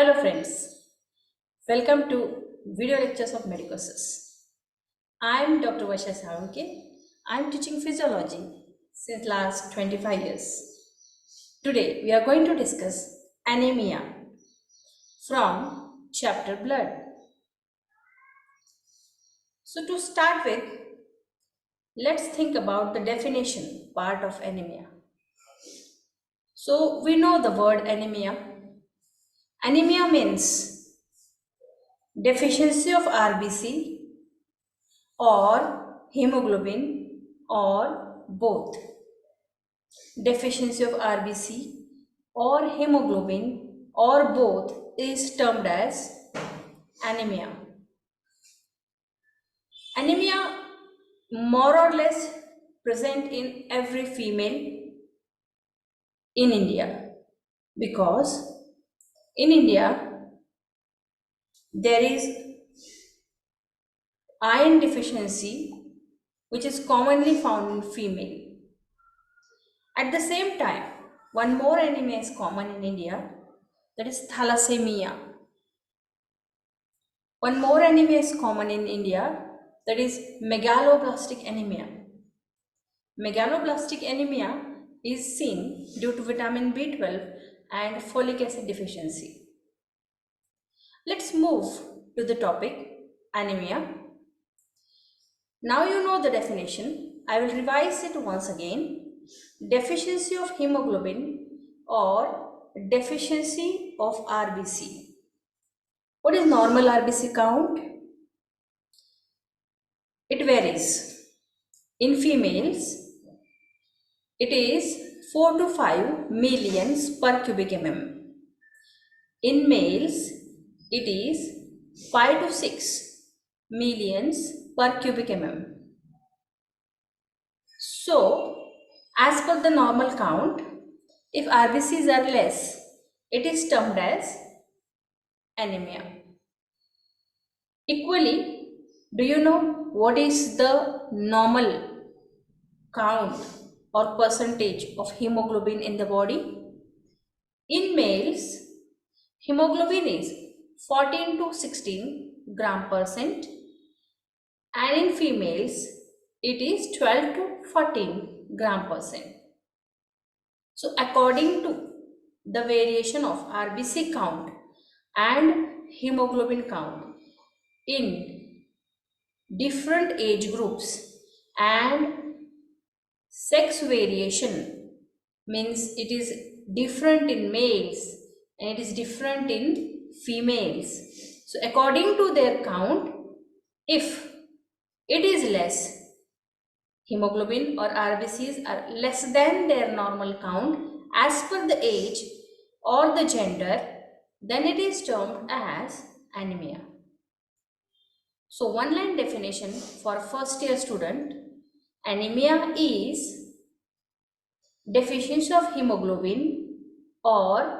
Hello friends, welcome to video lectures of Medicosis. I am Dr. Vasha Saunke. I am teaching physiology since last 25 years. Today we are going to discuss anemia from chapter blood. So to start with, let's think about the definition part of anemia. So we know the word anemia. Anemia means deficiency of RBC or hemoglobin or both. Deficiency of RBC or hemoglobin or both is termed as anemia. Anemia more or less present in every female in India, because in India there is iron deficiency which is commonly found in female. At the same time, one more anemia is common in India, that is thalassemia. One more anemia is common in India, that is megaloblastic anemia. Megaloblastic anemia is seen due to vitamin B12 and folic acid deficiency. Let's move to the topic anemia. Now you know the definition. I will revise it once again. Deficiency of hemoglobin or deficiency of RBC. What is normal RBC count? It varies. In females, it is 4 to 5 millions per cubic mm. In males, it is 5 to 6 millions per cubic mm. So, as per the normal count, if RBCs are less, it is termed as anemia. Equally, do you know what is the normal count or percentage of hemoglobin in the body? In males, hemoglobin is 14 to 16 gram percent, and in females, it is 12 to 14 gram percent. So, according to the variation of RBC count and hemoglobin count in different age groups and sex variation, means it is different in males and it is different in females. So according to their count, if it is less, hemoglobin or RBCs are less than their normal count as per the age or the gender, then it is termed as anemia. So one line definition for first year student: anemia is deficiency of hemoglobin or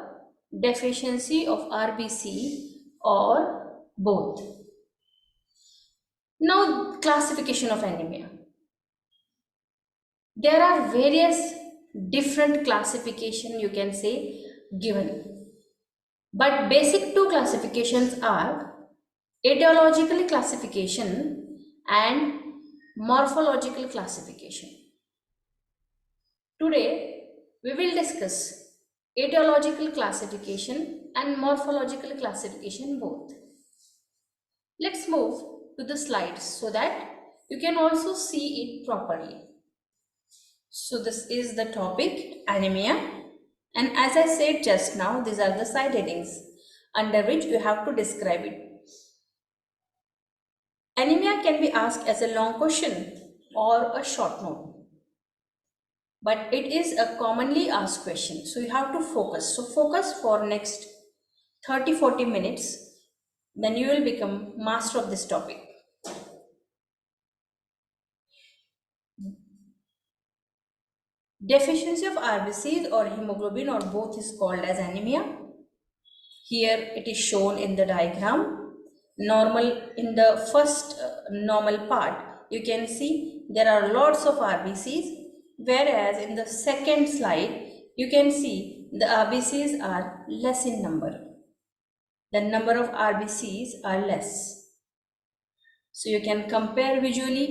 deficiency of RBC or both. Now, classification of anemia. There are various different classification, you can say, given. But basic two classifications are etiological classification and morphological classification. Today, we will discuss etiological classification and morphological classification both. Let's move to the slides so that you can also see it properly. So this is the topic anemia, and as I said just now, these are the side headings under which you have to describe it. Anemia can be asked as a long question or a short note, but it is a commonly asked question, so you have to focus. So focus for next 30-40 minutes, then you will become master of this topic. Deficiency of RBCs or hemoglobin or both is called as anemia. Here it is shown in the diagram. Normal, in the first normal part, you can see there are lots of RBCs, whereas in the second slide you can see the RBCs are less in number. the number of RBCs are less. So you can compare visually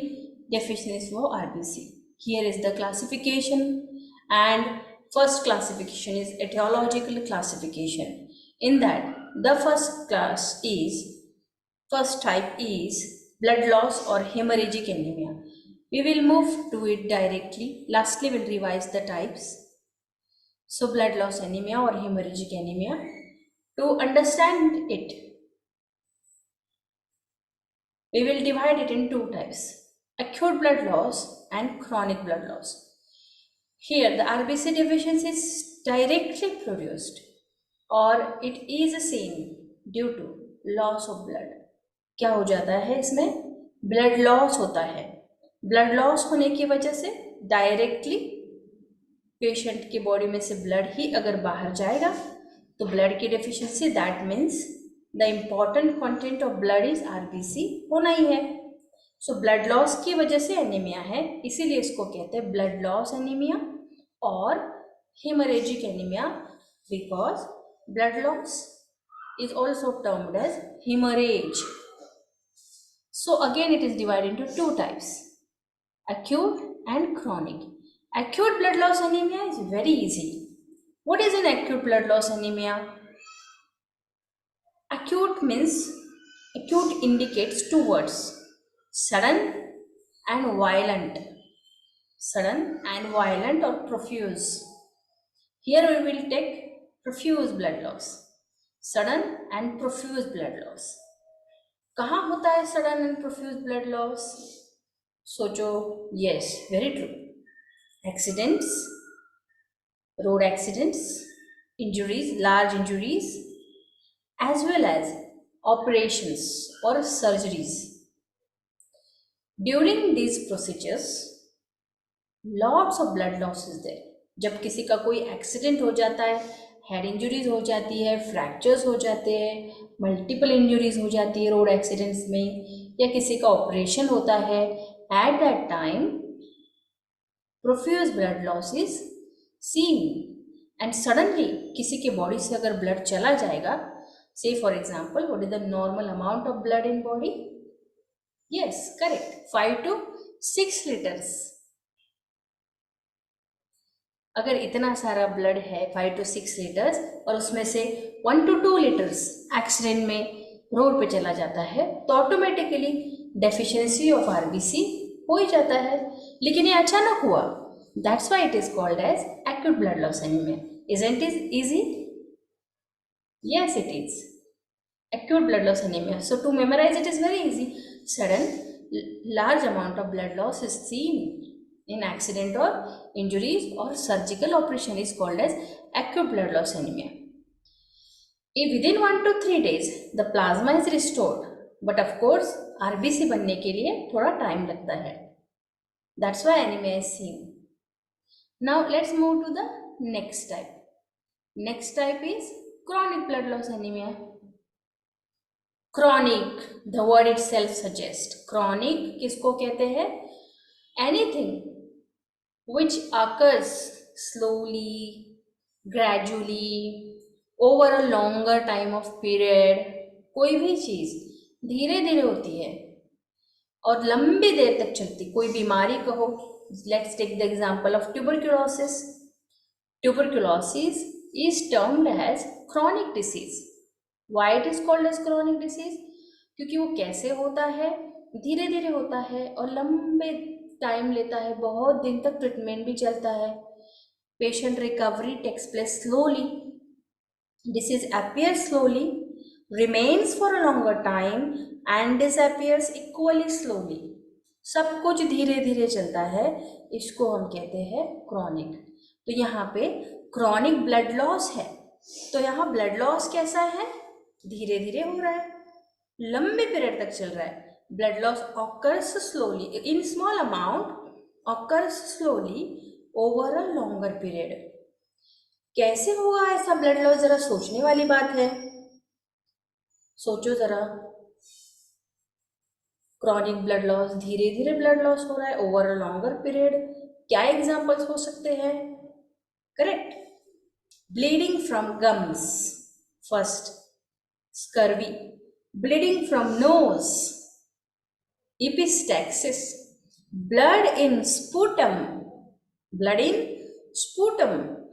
deficiencies for RBC. Here is the classification, and first classification is etiological classification. In that, the first type is blood loss or hemorrhagic anemia. We will move to it directly. Lastly, we'll revise the types. So blood loss anemia or hemorrhagic anemia. To understand it, we will divide it in two types: acute blood loss and chronic blood loss. Here the RBC deficiency is directly produced or it is seen due to loss of blood. क्या हो जाता है इसमें? Blood loss होता है. Blood loss होने की वजह से डायरेक्टली पेशेंट की बॉडी में से ब्लड ही अगर बाहर जाएगा तो ब्लड की deficiency, that means the important content of blood is RBC होना ही है. सो ब्लड लॉस की वजह से एनीमिया है, इसीलिए इसको कहते हैं ब्लड लॉस एनीमिया और haemorrhagic anaemia, because blood loss is also termed as hemorrhage. So again it is divided into two types, acute and chronic. Acute blood loss anemia is very easy. What is an acute blood loss anemia? Acute indicates two words: sudden and violent. Sudden and violent or profuse. Here we will take profuse blood loss. Sudden and profuse blood loss. कहाँ होता है sudden and profuse blood loss? सोचो. Yes, very true. Accidents, road accidents, injuries, large injuries, as well as operations और surgeries. During these procedures lots of blood loss is there. जब किसी का कोई accident हो जाता है, हेड इंजरीज हो जाती है, फ्रैक्चर्स हो जाते हैं, मल्टीपल इंजरीज हो जाती है रोड एक्सीडेंट्स में, या किसी का ऑपरेशन होता है, at that time profuse blood loss is seen. And suddenly किसी के बॉडी से अगर ब्लड चला जाएगा, से for example what is the normal amount of blood in body? Yes, correct, 5 to 6 litres. अगर इतना सारा ब्लड है 5 to 6 लीटर्स और उसमें से 1 to 2 लीटर्स एक्सीडेंट में रोड पे चला जाता है तो ऑटोमेटिकली डेफिशिएंसी ऑफ आरबीसी हो ही जाता है. लेकिन ये अचानक हुआ, that's why it is called as acute blood loss anaemia. Isn't it easy? Yes, it is acute blood loss anemia. So to memorize it is very easy. Sudden large amount of blood loss is seen in accident or injuries or surgical operation is called as acute blood loss anemia. If within 1 to 3 days the plasma is restored, but of course RBC बनने के लिए थोड़ा time लगता है. That's why anemia is seen. Now let's move to the next type. Next type is chronic blood loss anemia. Chronic, the word itself suggests. Chronic किसको कहते हैं? Anything which occurs slowly, gradually, over a longer time of period. कोई भी चीज धीरे धीरे होती है और लंबी देर तक चलती. कोई बीमारी कहो, let's take the example of tuberculosis. Tuberculosis is termed as chronic disease. Why it is called as chronic disease? क्योंकि वो कैसे होता है? धीरे धीरे होता है और लंबे टाइम लेता है, बहुत दिन तक ट्रीटमेंट भी चलता है. Patient recovery takes place slowly. Disease appears slowly, remains for a longer time and disappears equally slowly. सब कुछ धीरे धीरे चलता है, इसको हम कहते हैं क्रॉनिक. तो यहाँ पे क्रॉनिक ब्लड लॉस है, तो यहाँ ब्लड लॉस कैसा है? धीरे धीरे हो रहा है, लंबे पीरियड तक चल रहा है. Blood loss occurs slowly in small amount, occurs slowly over a longer period. कैसे होगा ऐसा ब्लड लॉस? जरा सोचने वाली बात है. सोचो जरा, क्रॉनिक ब्लड लॉस, धीरे धीरे ब्लड लॉस हो रहा है ओवर अ लॉन्गर पीरियड. क्या एग्जांपल्स हो सकते हैं? Correct, bleeding from gums first, scurvy, bleeding from nose, epistaxis, blood in sputum,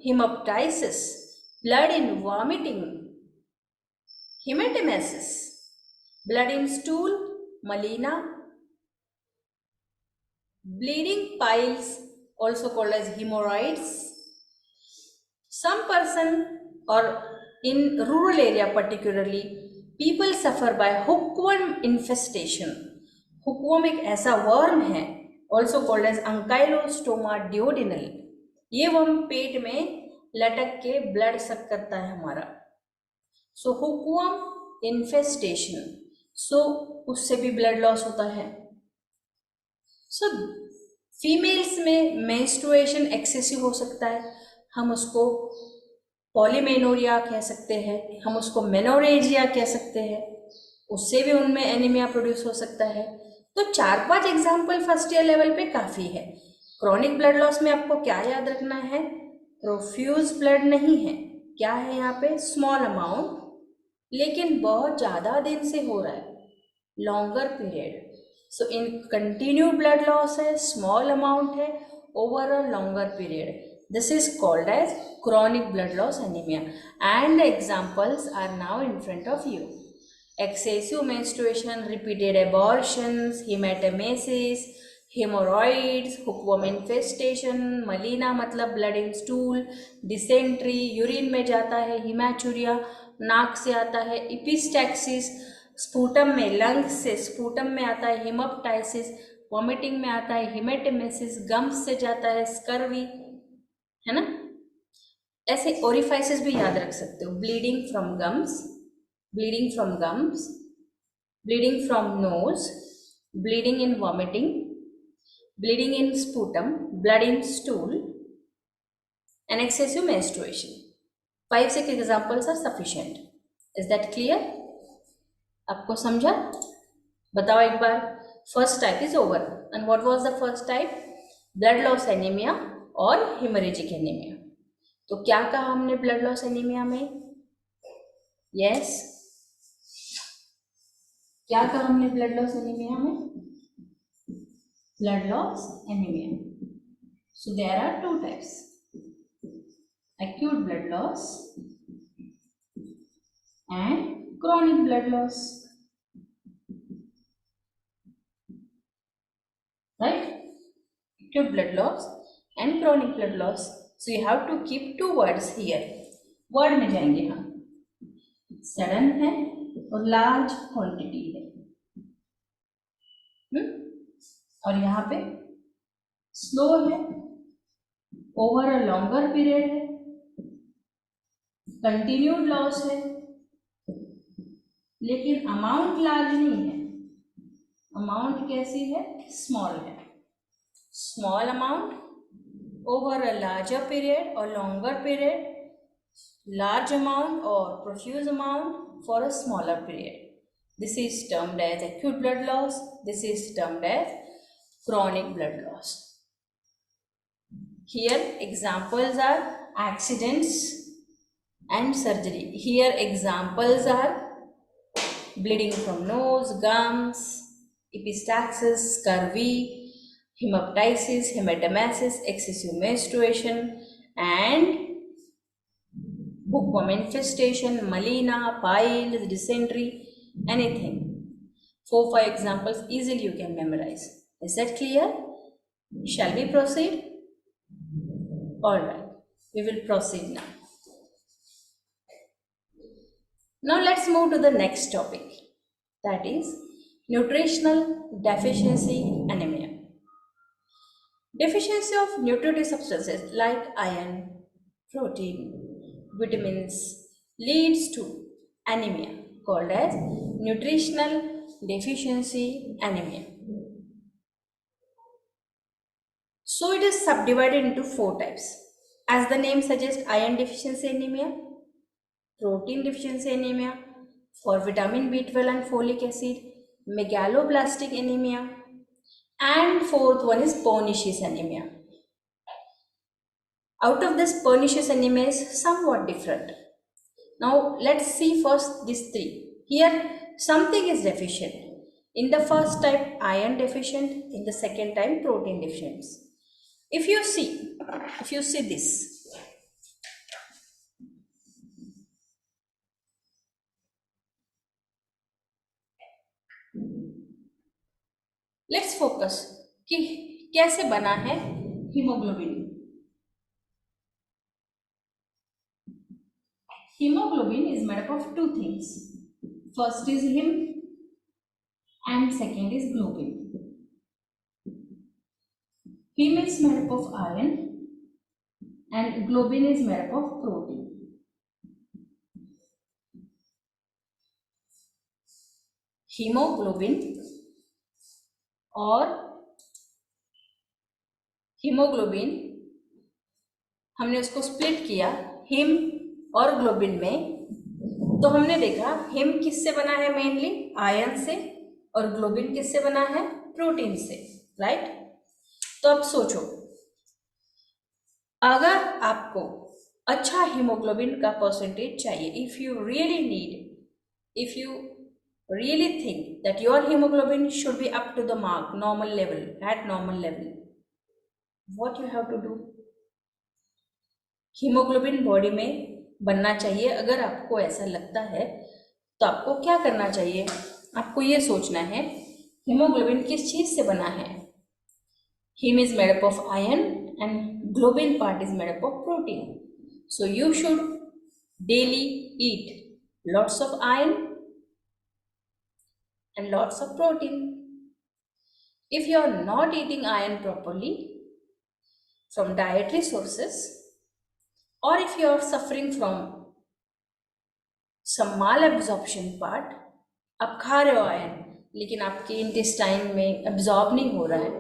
hemoptysis, blood in vomiting, hematemesis, blood in stool, melena, bleeding piles, also called as hemorrhoids. Some person, or in rural area particularly, people suffer by hookworm infestation. Hookworm एक ऐसा worm है, also called as अंकाइलोस्टोमा duodenal. ये worm पेट में लटक के blood सक करता है हमारा. सो हुकवर्म इन्फेस्टेशन, सो उससे भी ब्लड लॉस होता है. सो फीमेल्स में मेंस्ट्रुएशन एक्सेसिव हो सकता है, हम उसको पॉलीमेनोरिया कह सकते हैं, हम उसको मेनोरेजिया कह सकते हैं. उससे भी उनमें एनीमिया प्रोड्यूस हो सकता है. तो 4-5 एग्जाम्पल फर्स्ट ईयर लेवल पे काफ़ी है. क्रॉनिक ब्लड लॉस में आपको क्या याद रखना है? प्रोफ्यूज ब्लड नहीं है, क्या है यहाँ पे? स्मॉल अमाउंट, लेकिन बहुत ज़्यादा दिन से हो रहा है, लॉन्गर पीरियड. सो इन कंटिन्यू ब्लड लॉस है, स्मॉल अमाउंट है, over a longer period. This is called as chronic blood loss anemia, and the examples are now in front of you. Excessive menstruation, repeated abortions, hematemesis, hemorrhoids, hookworm infestation, melena मतलब blood in stool, dysentery, urine में जाता है, haematuria नाक से आता है, epistaxis sputum में, lungs से स्पूटम में आता है, हेमोप्टाइसिस वॉमिटिंग में आता है, हेमेटेमेसिस गम्स से जाता है, स्कर्वी, है ना. ऐसे ओरिफाइसिस भी याद रख सकते हो. Bleeding from gums, bleeding from nose, bleeding in vomiting, bleeding in sputum, blood in stool, and excessive menstruation. 5-6 examples are sufficient. Is that clear? आपको समझा? बताओ एक बार. First type is over. And what was the first type? Blood loss anaemia और haemorrhagic anaemia. तो क्या कहा हमने ब्लड लॉस एनीमिया में? यस, क्या कहा हमने ब्लड लॉस एनीमिया में? Blood loss anaemia. So there are 2 types, acute blood loss and chronic blood loss, right? Acute blood loss and chronic blood loss. So you have to keep 2 words here. Word में जाएंगे हम. Sudden है और large quantity है. और यहाँ पे slow है, ओवर अ लॉन्गर पीरियड है, कंटिन्यूड लॉस है, लेकिन अमाउंट लार्ज नहीं है. अमाउंट कैसी है? स्मॉल है. Small amount over a larger period or longer period, large amount or profuse amount for a smaller period. This is termed as acute blood loss. This is termed as chronic blood loss. Here examples are accidents and surgery. Here examples are bleeding from nose, gums, epistaxis, scurvy, hemoptysis, hematemesis, excessive menstruation, and bookworm infestation, melena, piles, dysentery, anything. 4-5 examples easily you can memorize. Is that clear? Shall we proceed? Alright, we will proceed now. Now let's move to the next topic, that is nutritional deficiency anemia. Deficiency of nutritive substances like iron, protein, vitamins leads to anemia called as nutritional deficiency anemia. So it is subdivided into 4 types. As the name suggests, iron deficiency anemia, protein deficiency anemia, for vitamin B12 and folic acid, megaloblastic anemia, and 4th one is pernicious anemia. Out of this, pernicious anemia is somewhat different. Now let's see first these 3. Here something is deficient. In the first type, iron deficient. In the second type, protein deficient. If you see this, let's focus कि कैसे बना है haemoglobin. Hemoglobin is made up of two things. First is heme and second is globin. Heme is made up of iron and globin is made up of protein. Haemoglobin और haemoglobin हमने उसको split किया him और globin में, तो हमने देखा him किससे बना है, मेनली आयरन से, और ग्लोबिन किससे बना है, प्रोटीन से, राइट. तो अब सोचो, अगर आपको अच्छा हीमोग्लोबिन का परसेंटेज चाहिए, if you really think that your hemoglobin should be up to the mark, normal level, at normal level, what you have to do? Haemoglobin body में बनना चाहिए. अगर आपको ऐसा लगता है तो आपको क्या करना चाहिए, आपको ये सोचना है हीमोग्लोबिन किस चीज से बना है. Haem is made up of iron and globin part is made up of protein. So you should daily eat lots of iron and lots of protein. If you are not eating iron properly from dietary sources, or if you are suffering from some malabsorption part, आप खा रहे हो iron लेकिन आपके intestine में absorb नहीं हो रहा है,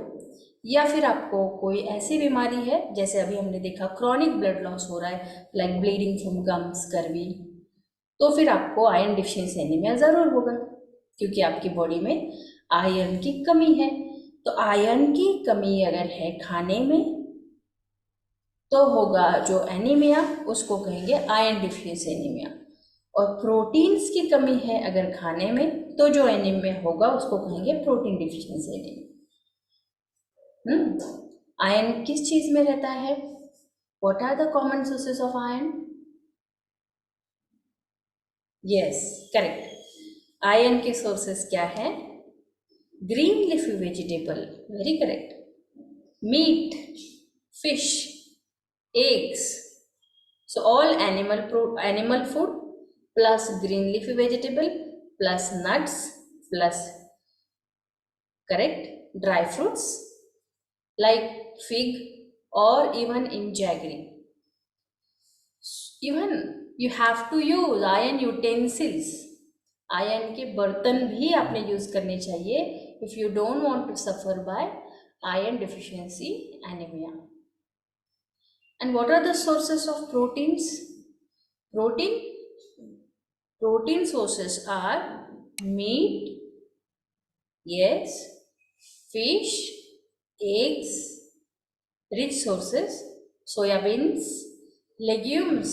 या फिर आपको कोई ऐसी बीमारी है जैसे अभी हमने देखा क्रॉनिक ब्लड लॉस हो रहा है, like bleeding from gums, curvy, तो फिर आपको आयरन डिफिशिएंसी एनीमिया ज़रूर होगा, क्योंकि आपकी बॉडी में आयरन की कमी है. तो आयरन की कमी अगर है खाने में तो होगा जो एनीमिया, उसको कहेंगे आयरन डिफिशिएंसी एनीमिया. और प्रोटीन्स की कमी है अगर खाने में तो जो एनीमिया होगा उसको कहेंगे प्रोटीन डिफिशिएंसी एनीमिया. आयरन किस चीज में रहता है? What are the common sources of iron? Yes, correct. Iron के सोर्सेस क्या है? Green leafy vegetable, very correct. Meat, fish, eggs, so all animal food plus green leafy vegetable plus nuts plus, correct, dry fruits like fig or even in jaggery. Even you have to use iron utensils. Iron के बर्तन भी आपने use करने चाहिए if you don't want to suffer by iron deficiency anaemia. And what are the sources of proteins? Protein sources are meat, yes, fish, eggs, rich sources, soya beans, legumes,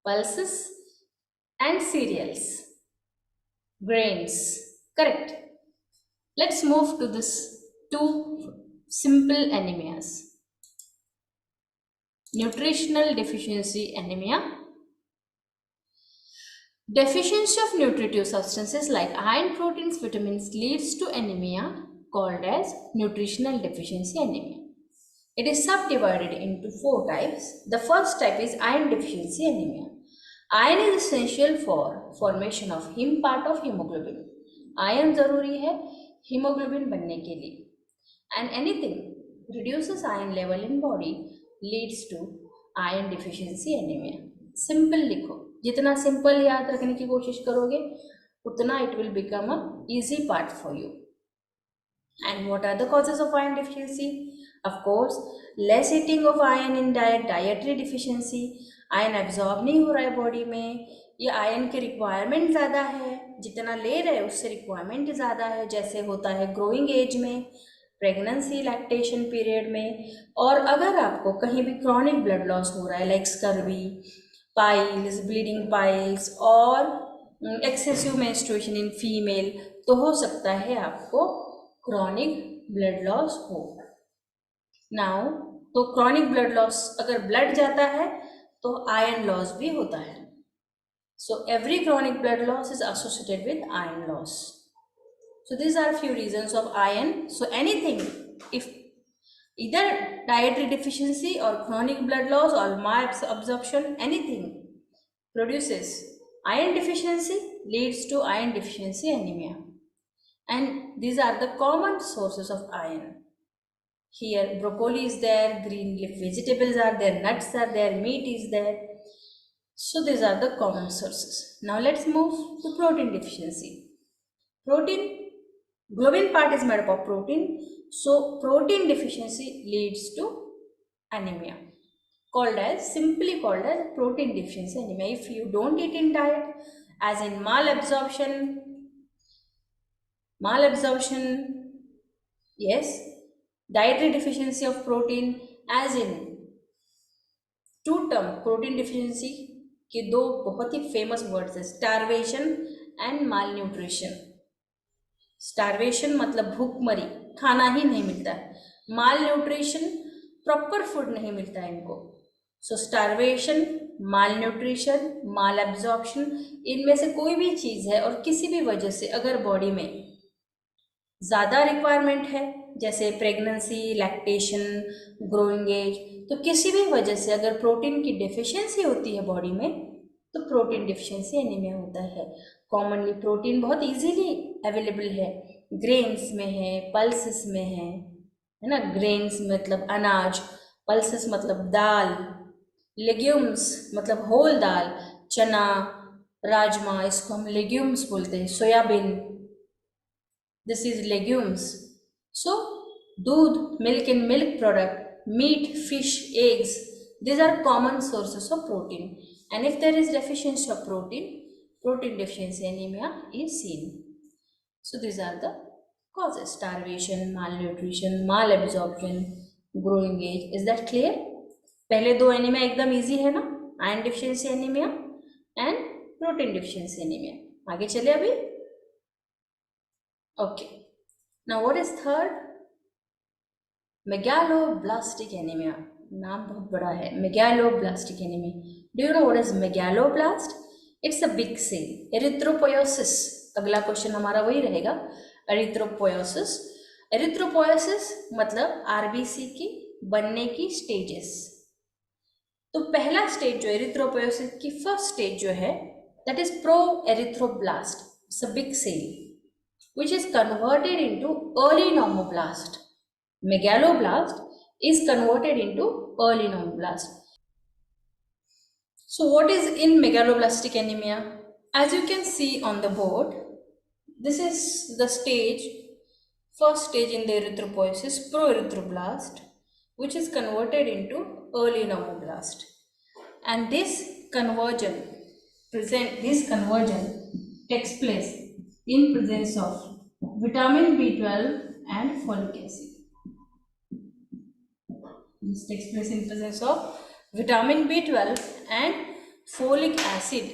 pulses, and cereals, grains. Correct. Let's move to this two simple anemias. Nutritional deficiency anemia. Deficiency of nutritive substances like iron, proteins, vitamins leads to anemia called as nutritional deficiency anemia. It is subdivided into 4 types. The first type is iron deficiency anemia. Iron is essential for formation of heme part of hemoglobin. Iron जरूरी है hemoglobin बनने के लिए. And anything reduces iron level in body leads to iron deficiency anemia. Simple लिखो, जितना simple याद रखने की कोशिश करोगे उतना it will become a easy part for you. And what are the causes of iron deficiency? Of course, less eating of iron in diet, dietary deficiency. Iron absorb नहीं हो रहा है बॉडी में, या आयरन की रिक्वायरमेंट ज़्यादा है, जितना ले रहे हैं उससे रिक्वायरमेंट ज़्यादा है, जैसे होता है ग्रोइंग एज में, प्रेगनेंसी, लैक्टेशन पीरियड में. और अगर आपको कहीं भी क्रॉनिक ब्लड लॉस हो रहा है like scurvy, piles, bleeding piles और एक्सेसिव मेंस्ट्रुएशन इन फीमेल, तो हो सकता है आपको क्रॉनिक ब्लड लॉस हो। नाउ तो क्रॉनिक ब्लड लॉस, अगर ब्लड जाता है तो आयरन लॉस भी होता है। So every chronic blood loss is associated with iron loss. So these are few reasons of iron. So anything, if either dietary deficiency or chronic blood loss or malabsorption, anything produces iron deficiency, leads to iron deficiency anemia. And these are the common sources of iron. Here broccoli is there, green leaf vegetables are there, nuts are there, meat is there. So these are the common sources. Now let's move to protein deficiency. Protein, globin part is made up of protein. So protein deficiency leads to anemia, simply called as protein deficiency anemia. If you don't eat in diet, as in malabsorption, yes, dietary deficiency of protein, as in two term protein deficiency के दो बहुत ही famous words है, starvation and malnutrition. Starvation मतलब भूखमरी, खाना ही नहीं मिलता है। माल न्यूट्रिशन, प्रॉपर फूड नहीं मिलता है इनको। सो स्टारवेशन, माल न्यूट्रिशन, माल एब्जॉर्प्शन, इनमें से कोई भी चीज़ है और किसी भी वजह से अगर बॉडी में ज़्यादा रिक्वायरमेंट है, जैसे प्रेगनेंसी, लैक्टेशन, ग्रोइंग एज, तो किसी भी वजह से अगर प्रोटीन की डेफिशिएंसी होती है बॉडी में, तो प्रोटीन डेफिशिएंसी एनीमिया होता है। कॉमनली प्रोटीन बहुत इजीली अवेलेबल है, ग्रेन्स में है, पल्सेस में है ना। ग्रेन्स मतलब अनाज, पल्सेस मतलब दाल, लेग्यूम्स मतलब होल दाल, चना, राजमा, इसको हम लेग्यूम्स बोलते हैं, soybean, this is legumes. So दूध, milk and milk product, meat, fish, eggs, these are common sources of protein. And if there is deficiency of protein deficiency anemia is seen. So these are the causes: starvation, malnutrition, malabsorption, growing age. Is that clear? पहले दो anaemia एकदम easy है ना, iron deficiency anaemia and protein deficiency anaemia. आगे चले अभी। Okay, now what is third? Megaloblastic anemia. नाम बहुत बड़ा है, megaloblastic anemia. Do you know what is megaloblast? It's a big cell. Erythropoiesis, अगला क्वेश्चन हमारा वही रहेगा, एरिथ्रोपोयोसिस। एरिथ्रोपोयोसिस मतलब आरबीसी की बनने की स्टेजेस। तो पहला स्टेज जो एरिथ्रोपोयोसिस की फर्स्ट स्टेज जो है, that is proerythroblast, it's a big cell which is converted into early normoblast. Megaloblast is converted into early normoblast. So what is in megaloblastic anemia? As you can see on the board, this is the stage, first stage in the erythropoiesis, proerythroblast, which is converted into early normoblast. And this conversion takes place in presence of vitamin B12 and folic acid. This takes place in presence of vitamin B12 and folic acid.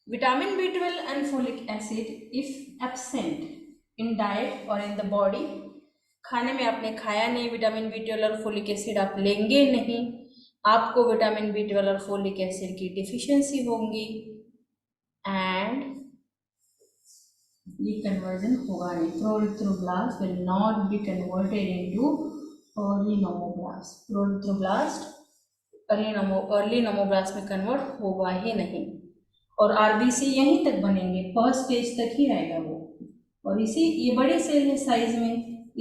Vitamin B12 and folic acid, if absent in diet or in the body, खाने में आपने खाया नहीं vitamin B12 और folic acid, आप लेंगे नहीं, आपको विटामिन B12 और फोलिक एसिड की डिफिशियंसी होगी एंड ये कन्वर्जन होगा नहीं। Proerythroblast will not be converted into early normoblast. Proerythroblast early normoblast में कन्वर्ट होगा ही नहीं और आरबीसी यहीं तक बनेंगे, फर्स्ट स्टेज तक ही आएगा वो। और इसी ये बड़ी सेल है साइज में,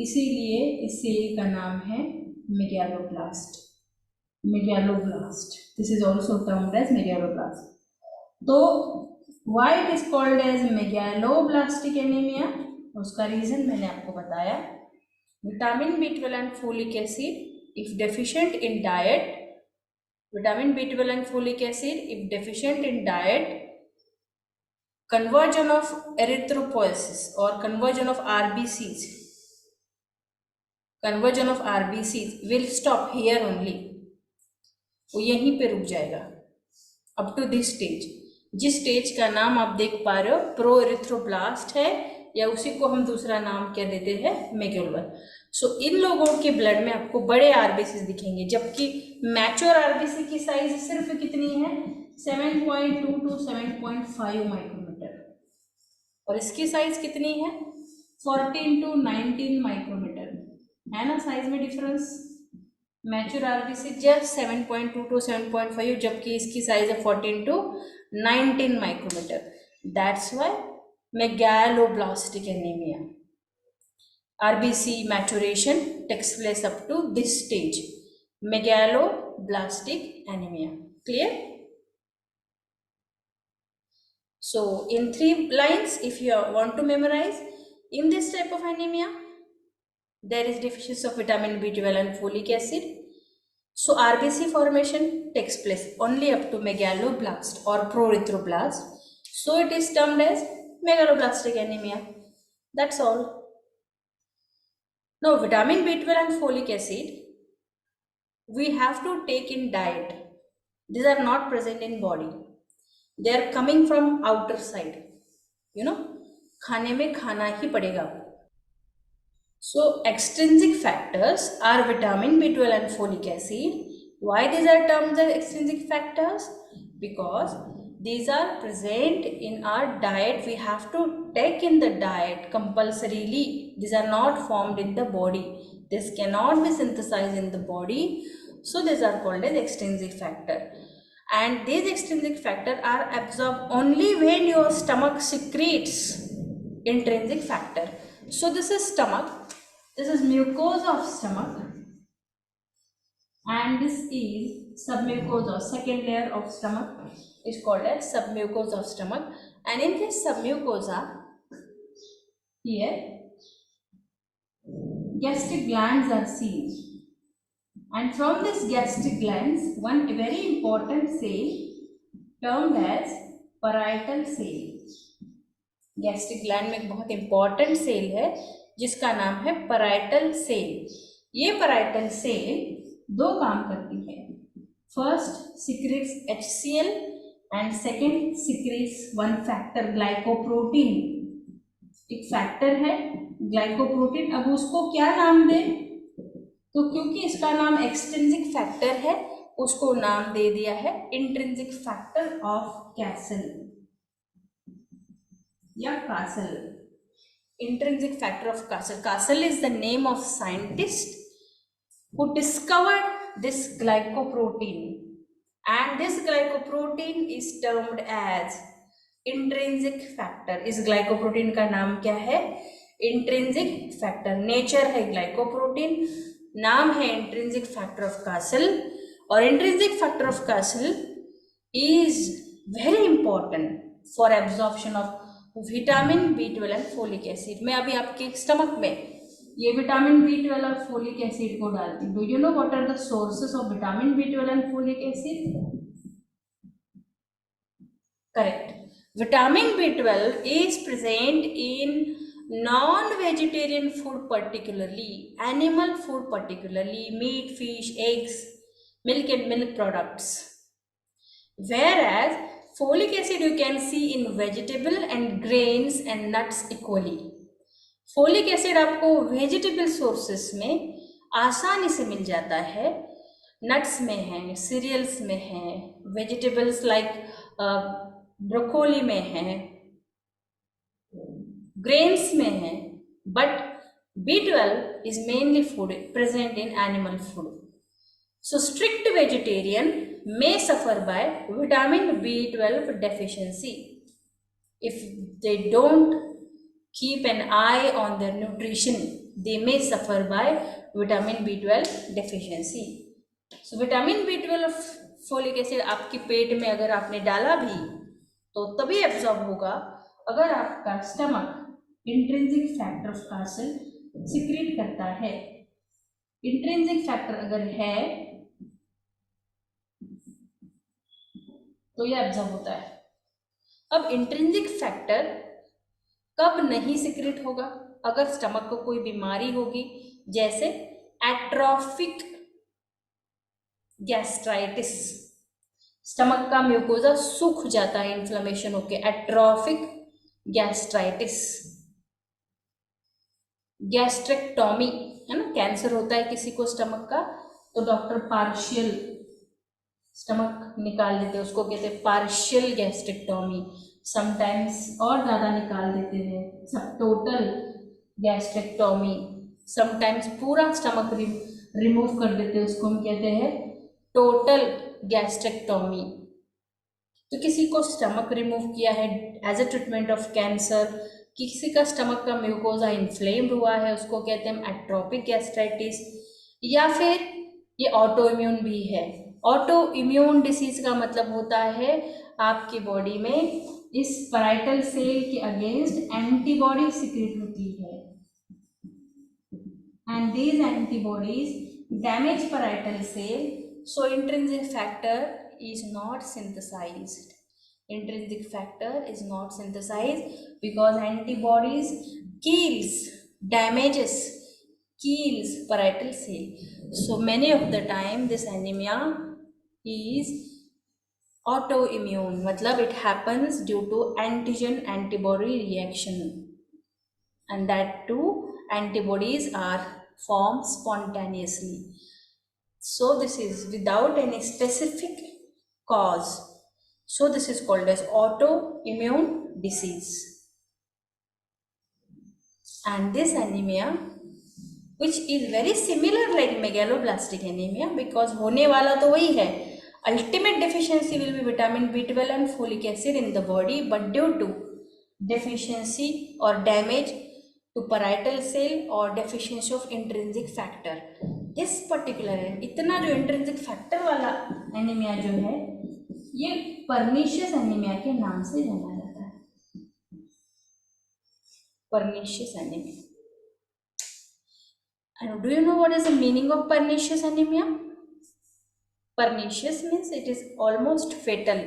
इसीलिए इस सेल का नाम है megaloblast. This is also termed as megaloblast. तो why it is called as megaloblastic anemia, उसका रीजन मैंने आपको बताया। Vitamin B12 and folic acid if deficient in diet, vitamin B12 and folic acid if deficient in diet, conversion of erythropoiesis or conversion of RBCs will stop here only, वो यहीं पे रुक जाएगा up to this stage. जिस stage का नाम आप देख पा रहे हो प्रो एरिथ्रोब्लास्ट है, या उसी को हम दूसरा नाम क्या देते हैं, मेगलोबल। सो इन लोगों के ब्लड में आपको बड़े आरबीसी दिखेंगे, जबकि मैच्योर आरबीसी की साइज सिर्फ कितनी है, 7.2 to 7.5 माइक्रोमीटर, और इसकी साइज कितनी है, 14 to 19 माइक्रोमीटर, है ना साइज में difference. Mature RBC just 7.2 to 7.5, जबकि इसकी साइज है 14 to 19 माइक्रोमीटर। That's why megaloblastic anaemia, RBC maturation takes place up to this stage, megaloblastic anemia. Clear? So in 3 lines, if you want to memorize, in this type of anemia there is deficiency of vitamin B12 and folic acid. So RBC formation takes place only up to megaloblast or proerythroblast, so it is termed as megaloblastic anemia. That's all. Now vitamin B12 and folic acid we have to take in diet. These are not present in body, they are coming from outer side, you know, खाने में खाना ही पड़ेगा। So extrinsic factors are vitamin B12 and folic acid. Why these are termed as extrinsic factors? Because these are present in our diet, we have to take in the diet compulsorily. These are not formed in the body, this cannot be synthesized in the body, so these are called as extrinsic factor. And these extrinsic factors are absorbed only when your stomach secretes intrinsic factor. So this is stomach, this is mucosa of stomach, and this is submucosa, second layer of stomach is called as submucosa of stomach. And in this submucosa, here gastric glands are seen, and from this gastric glands one very important cell termed as parietal cell. Gastric gland में एक बहुत important cell है जिसका नाम है parietal cell. ये parietal cell 2 काम करती है, first secretes HCl and second secretes one factor glycoprotein. एक फैक्टर है ग्लाइकोप्रोटीन, अब उसको क्या नाम दे, तो क्योंकि इसका नाम एक्सट्रिंसिक फैक्टर है उसको नाम दे दिया है इंट्रिंसिक फैक्टर ऑफ कैसल या castle. Intrinsic factor of Castle. Castle is the name of scientist who discovered this glycoprotein, and this glycoprotein is termed as intrinsic factor. इस glycoprotein का नाम क्या है, intrinsic factor। नेचर है glycoprotein, नाम है intrinsic factor of Castle, और intrinsic factor of Castle is very important for absorption of vitamin B12 and folic acid. मैं अभी आपके स्टमक में ये विटामिन B12 और फोलिक एसिड को डालती हूँ। Do you know what are the sources of vitamin B12 and folic acid? Correct, vitamin B12 is present in non-vegetarian food, particularly animal food, particularly meat, fish, eggs, milk and milk products, whereas folic acid you can see in vegetable and grains and nuts equally. Folic acid आपको vegetable sources में आसानी से मिल जाता है, nuts में है, serials में है, वेजिटेबल्स लाइक ब्रोकोली में है, ग्रेन्स में है, but B12 is mainly food present in animal food. So strict vegetarian may suffer by vitamin B12 deficiency if they don't keep an eye on their nutrition. They may suffer by vitamin B12 deficiency. So vitamin B12 folic acid आपके पेट में अगर आपने डाला भी तो तभी absorb होगा अगर आपका stomach intrinsic factor of castle secrete करता है। इंट्रिंसिक फैक्टर अगर है तो यह एब्जॉर्ब होता है। अब इंट्रिंसिक फैक्टर कब नहीं सिक्रेट होगा, अगर स्टमक को कोई बीमारी होगी, जैसे एट्रोफिक गैस्ट्राइटिस, स्टमक का म्यूकोजा सूख जाता है इन्फ्लेमेशन होके, एट्रोफिक गैस्ट्राइटिस। गैस्ट्रेक्टोमी है ना, कैंसर होता है किसी को स्टमक का तो डॉक्टर पार्शियल स्टमक निकाल देते हैं, उसको कहते हैं पार्शियल गैस्ट्रेक्टोमी। समटाइम्स और ज़्यादा निकाल देते हैं, सब टोटल गैस्ट्रेक्टोमी। समटाइम्स पूरा स्टमक रिमूव कर देते हैं, उसको हम कहते हैं टोटल गैस्ट्रेक्टोमी। तो किसी को स्टमक रिमूव किया है as a treatment of cancer, किसी का स्टमक का म्यूकोजा इन्फ्लेम्ड हुआ है, उसको कहते हैं एट्रोपिक गैस्ट्राइटिस। या फिर ये ऑटो इम्यून भी है। ऑटो इम्यून डिसीज का मतलब होता है आपकी बॉडी में इस पैराइटल सेल के अगेंस्ट एंटीबॉडी सिक्रेट होती है, and these antibodies damage parietal cell, so intrinsic factor is not synthesized. Intrinsic factor is not synthesized because antibodies damages kills parietal cell. So many of the time this anemia is autoimmune, मतलब it happens due to antigen antibody reaction, and that too antibodies are formed spontaneously. So this is without any specific cause. So this is called as autoimmune disease. And this anemia, which is very similar like megaloblastic anemia, because होने वाला तो वही है, ultimate deficiency will be vitamin B12 and folic acid in the body, but due to deficiency or damage to parietal cell or deficiency of intrinsic factor, इस particular इतना जो intrinsic factor वाला anaemia जो है ये परनीशियस एनीमिया के नाम से जाना जाता है, pernicious anaemia. And do you know what is the meaning of pernicious anemia? Pernicious means it is almost fatal,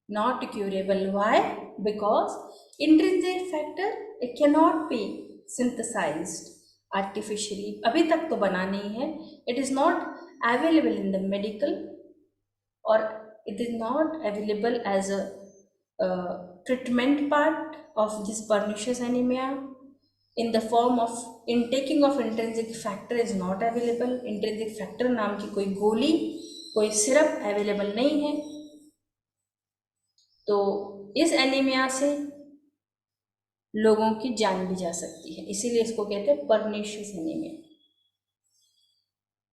not curable. Why? Because intrinsic factor it cannot be synthesized artificially. अभी तक तो बना नहीं है. It is not available in the medical, or it is not available as a treatment part of this pernicious anemia. In the form of intaking of intrinsic factor is not available. Intrinsic factor नाम की कोई गोली, कोई syrup available नहीं है. तो इस anaemia से लोगों की जान भी जा सकती है, इसीलिए इसको कहते हैं परनीशियस एनीमिया.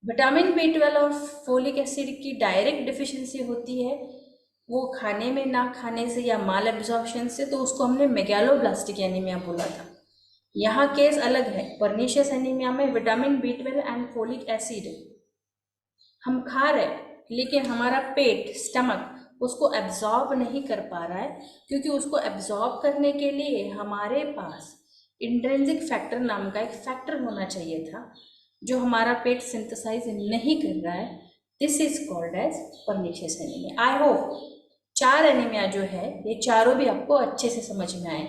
विटामिन B12 और फोलिक एसिड की डायरेक्ट डिफिशिएंसी होती है, वो खाने में ना खाने से या माल एब्जॉर्प्शन से, तो उसको हमने मेगालोब्लास्टिक एनीमिया बोला था. यहाँ केस अलग है. परनीशियस एनीमिया में vitamin B12 and folic acid हम खा रहे लेकिन हमारा पेट स्टमक उसको एब्जॉर्ब नहीं कर पा रहा है, क्योंकि उसको एब्जॉर्ब करने के लिए हमारे पास इंट्रिंसिक फैक्टर नाम का एक फैक्टर होना चाहिए था, जो हमारा पेट सिंथेसाइज नहीं कर रहा है. This is called as pernicious anaemia. I hope 4 anaemia जो है ये चारों भी आपको अच्छे से समझ में आए.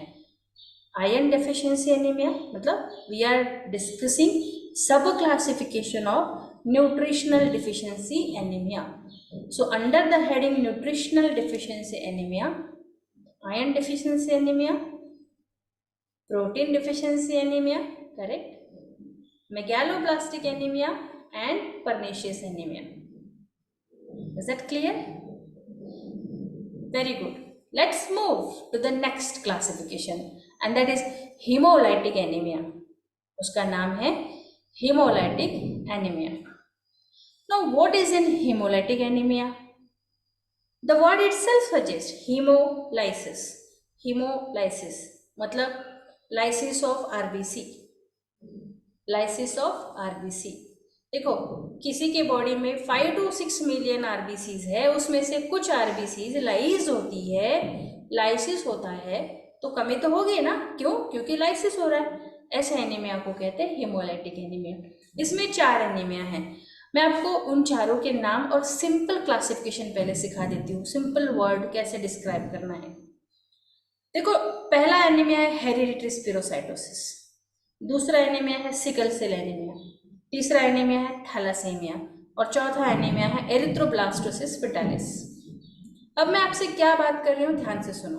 आयरन डेफिशिएंसी एनीमिया, मतलब वी आर डिस्कसिंग सब classification of nutritional deficiency anaemia. So under the heading nutritional deficiency anaemia, iron deficiency anaemia, protein deficiency anaemia, correct, megaloblastic anemia and pernicious anemia. Is that clear? Very good. Let's move to the next classification, and that is hemolytic anemia. उसका नाम है hemolytic anemia. Now what is in hemolytic anemia? The word itself suggests hemolysis. Hemolysis मतलब lysis of RBC. Lysis of RBC. देखो किसी के body में 5 to 6 million RBCs है, उसमें से कुछ आरबीसीज लाइज होती है, लाइसिस होता है, तो कमी तो होगी ना. क्यों? क्योंकि लाइसिस हो रहा है. ऐसे एनीमिया को कहते हैं हेमोलाइटिक एनीमिया. इसमें 4 एनीमिया हैं. मैं आपको उन चारों के नाम और सिंपल क्लासिफिकेशन पहले सिखा देती हूँ, सिंपल वर्ड कैसे डिस्क्राइब करना है. देखो पहला एनीमिया है हेरिडिटरी स्पिरोसाइटोसिस, दूसरा एनीमिया है सिकल सेल एनीमिया, तीसरा एनीमिया है थैलासेमिया, और चौथा एनीमिया है एरिथ्रोब्लास्टोसिस फीटालिस। अब मैं आपसे क्या बात कर रही हूँ, ध्यान से सुनो।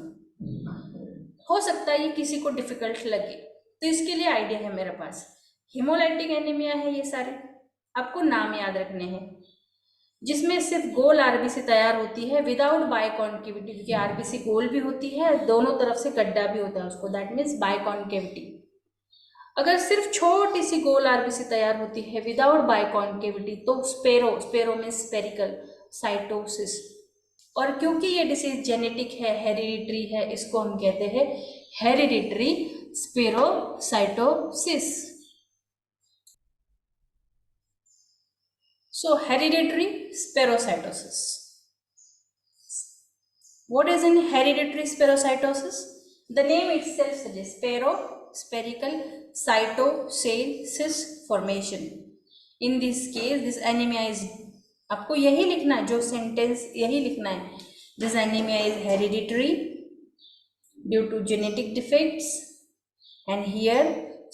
हो सकता है ये किसी को डिफिकल्ट लगे, तो इसके लिए आइडिया है मेरे पास। हिमोलाइटिक एनीमिया है ये सारे, आपको नाम याद रखने हैं, जिसमें सिर्फ गोल आरबीसी तैयार होती है विदाउट बायकॉन्केविटी, क्योंकि आरबीसी गोल भी होती है, दोनों तरफ से गड्ढा भी होता है उसको, दैट मीन्स बायकॉन्केविटी। अगर सिर्फ छोटी सी गोल आरबीसी तैयार होती है विदाउट बायकॉन्केविटी तो स्पेरो में स्पेरिकल साइटोसिस। और क्योंकि ये डिसीज जेनेटिक है, हेरिडिटरी है, इसको हम कहते हैं hereditary स्पेरोसाइटोसिस। So hereditary spherocytosis. What is in hereditary spherocytosis? The name itself suggests spero, spherical, cytosis formation. In this case, this anemia is, आपको यही लिखना है, जो सेंटेंस यही लिखना है, this anemia is hereditary due to genetic defects, and here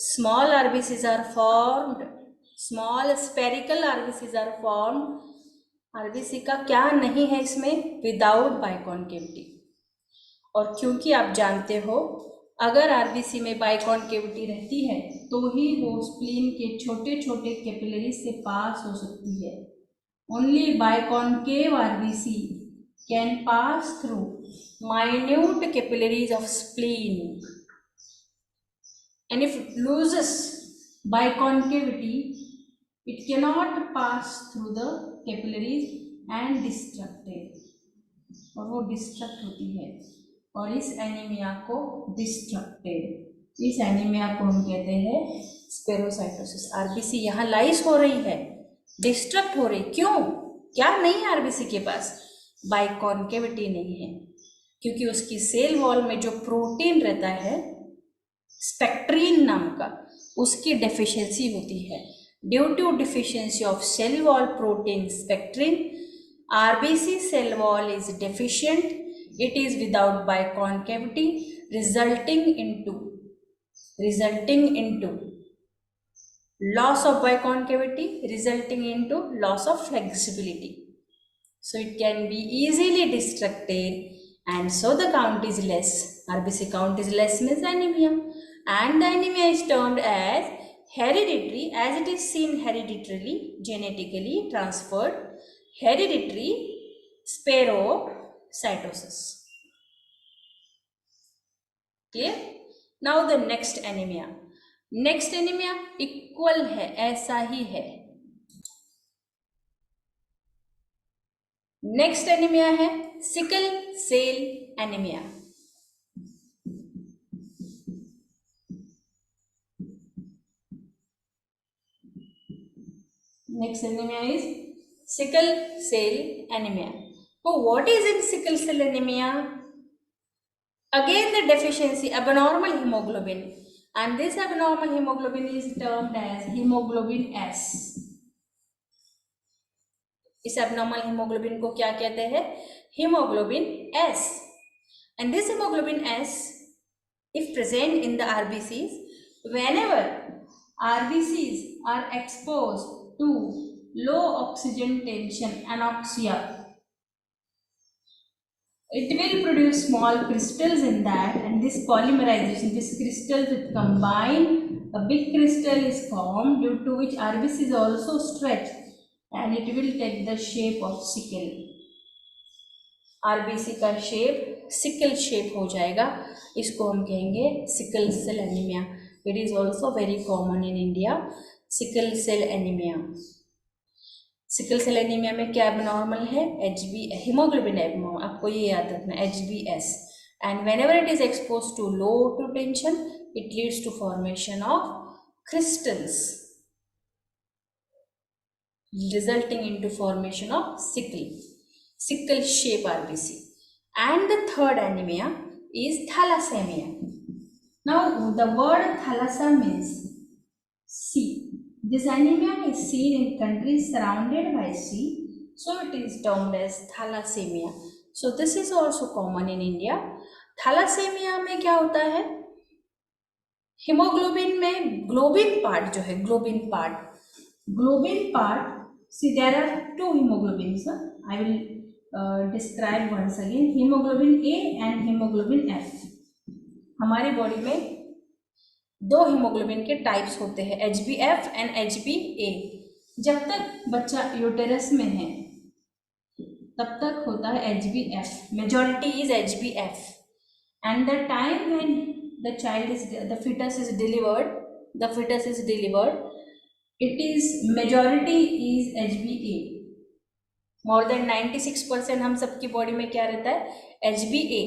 small RBCs are formed, small spherical RBCs are formed. RBC का क्या नहीं है इसमें, विदाउट बाइकॉन्केविटी। और क्योंकि आप जानते हो अगर आरबीसी में बाइकॉन्केविटी रहती है तो ही वो स्प्लीन के छोटे छोटे कैपिलरीज से पास हो सकती है। Only biconcave RBC can pass through minute capillaries of spleen, and if it loses biconcavity it cannot pass through the capillaries and destructed, और वो डिस्ट्रक्ट होती है, और इस एनीमिया को डिस्ट्रक्टेड, इस एनीमिया को हम कहते हैं स्पेरोसाइटोसिस। आरबीसी यहाँ लाइस हो रही है, डिस्ट्रक्ट हो रही, क्यों, क्या नहीं है आरबीसी के पास, बाइकॉन्केविटी नहीं है, क्योंकि उसकी सेल वॉल में जो प्रोटीन रहता है स्पेक्ट्रीन नाम का, उसकी डेफिशिएंसी होती है। Due to deficiency of cell wall protein spectrin, RBC cell wall is deficient, it is without biconcavity, resulting into loss of biconcavity, resulting into loss of flexibility. So it can be easily destructed, and so the count is less. RBC count is less means anemia, and the anemia is termed as hereditary, as it is seen hereditarily, genetically transferred hereditary spherocytosis. Clear? Now the next anemia. Next anaemia equal है, ऐसा ही है। Next anaemia है sickle cell anaemia. Next anaemia is sickle cell anaemia. तो what is in sickle cell anaemia? Again the deficiency abnormal hemoglobin, and this abnormal hemoglobin is termed as hemoglobin S. इस abnormal hemoglobin को क्या कहते हैं? Hemoglobin S. And this hemoglobin S, if present in the RBCs, whenever RBCs are exposed to low oxygen tension anoxia, it will produce small crystals in that, and this polymerization, this crystals will combine, a big crystal is formed, due to which RBC is also stretched and it will take the shape of sickle. RBC का shape sickle shape हो जाएगा, इसको हम कहेंगे sickle cell anaemia. It is also very common in India, sickle cell anaemia. Sickle cell anaemia में क्या abnormal है? HB haemoglobin abnormal, आपको ये याद रखना, HbS, and whenever it is expose to low two tension it leads to formation of crystals resulting into formation of sickle shape RBC. And the third anemia is thalassemia. Now the word thalassa means sea. This anemia is seen in countries surrounded by sea, so it is termed as thalassemia. So this is also common in India. thalassemia में क्या होता है? Haemoglobin में globin part जो है, globin part See, there are two hemoglobins. I will describe once again. Hemoglobin A and hemoglobin F. हमारे body में दो हीमोग्लोबिन के टाइप्स होते हैं, HbF एंड HbA. जब तक बच्चा यूटेरस में है तब तक होता है HbF. Majority is HbF. And the time when the child is the fetus is delivered, it is majority is HbA. More than 96% हम सबकी बॉडी में क्या रहता है, HbA.